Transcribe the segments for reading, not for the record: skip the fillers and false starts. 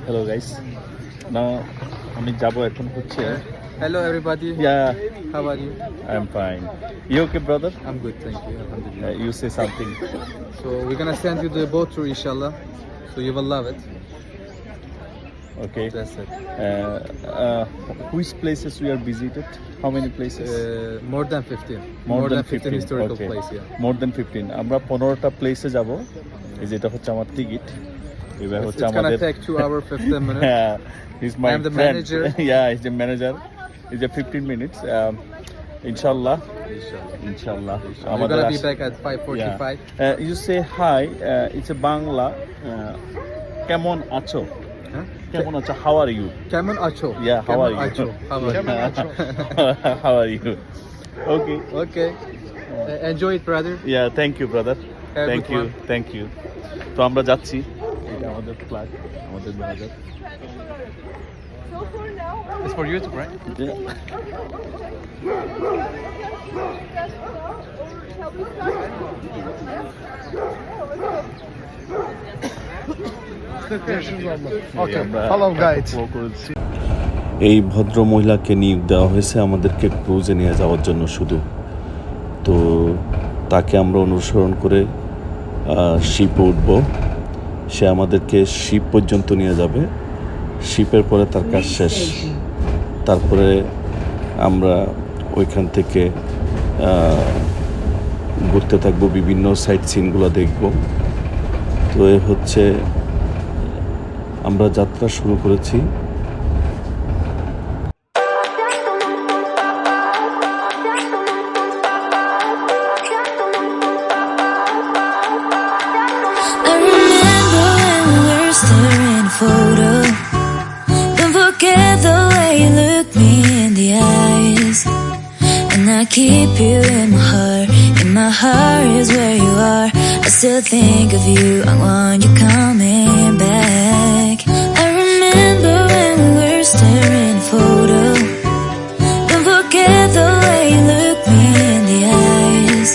Hello guys. Now আমি যাব এখন হচ্ছে Hello everybody. Yeah, How are you? I'm fine. You okay, brother? I'm good, thank you. Alhamdulillah. You say something. So we're gonna send you the boat tour, inshallah. So you will love it. Okay. That's it. Which places we are visited? How many places? More than 15. More than 15 historical okay. place, yeah. More than 15. আমরা 15টা প্লেসে যাব। এই যেটা হচ্ছে আমার ticket. এবার হচ্ছে It's gonna আমাদের take 2 hours 15 minutes. Yeah, he's my I'm the friend. manager. Yeah, he's the manager. It's a 15 minutes. Inshallah. Inshallah. We're gonna be back at 5:45. You say hi. It's a Bangla. Kemon acho? Huh? Kemon acho? How are you? Kemal Acho. Yeah, how are you? Acho. How are you? How are you? Okay. Okay. Enjoy it, brother. Yeah, thank you, brother. Have a Thank good you. one. Thank you. তো আমরা যাচ্ছি। এটা আমাদের flag, আমাদের manager. It's for YouTube, right? Okay. Follow guide. এই ভদ্র মহিলাকে নিয়োগ দেওয়া হয়েছে আমাদেরকে ক্রুজে নিয়ে যাওয়ার জন্য শুধু। তো তাকে আমরা অনুসরণ করে শিপে উঠব। সে আমাদেরকে শিপ পর্যন্ত নিয়ে যাবে। শিপের পরে তার কাজ শেষ। তারপরে আমরা ওইখান থেকে ঘুরতে থাকবো, বিভিন্ন সাইট সিনগুলো দেখব। তো এ হচ্ছে আমরা যাত্রা শুরু করেছি। Photo. Don't forget the way you look me in the eyes, and I keep you in my heart. In my heart is where you are. I still think of you. I want you coming back. I remember when we were staring photo. Don't forget the way you look me in the eyes,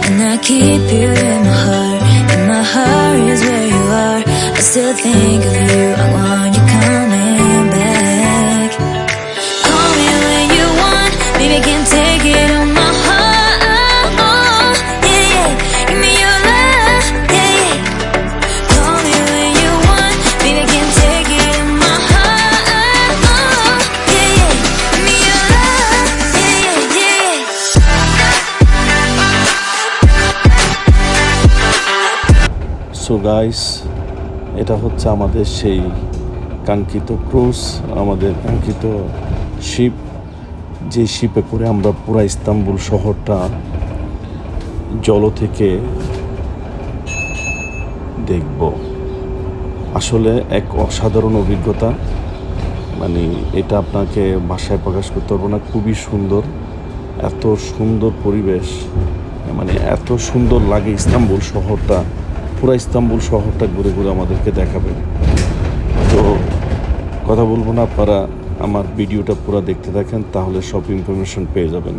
and I keep you in my heart. In my heart is where you are. I still think of you, I want you coming back. Call me when you want, baby I can't take it on my heart. Oh, yeah, yeah, give me your love, yeah, yeah. Call me when you want, baby I can't take it on my heart. Oh, yeah, yeah, give me your love, yeah, yeah, yeah. So guys, এটা হচ্ছে আমাদের সেই কাঙ্ক্ষিত cruise, আমাদের কাঙ্ক্ষিত sheep, যে শিপে করে আমরা পুরা ইস্তাম্বুল শহরটা জল থেকে দেখব। আসলে এক অসাধারণ অভিজ্ঞতা, মানে এটা আপনাকে ভাষায় প্রকাশ করতে পারবো না। খুবই সুন্দর, এত সুন্দর পরিবেশ, মানে এত সুন্দর লাগে ইস্তাম্বুল শহরটা। পুরো ইস্তাম্বুল শহরটা ঘুরে ঘুরে আমাদেরকে দেখাবে। তো কথা বলবো না, আপনারা আমার ভিডিওটা পুরো দেখতে থাকেন, তাহলে সব ইনফরমেশন পেয়ে যাবেন।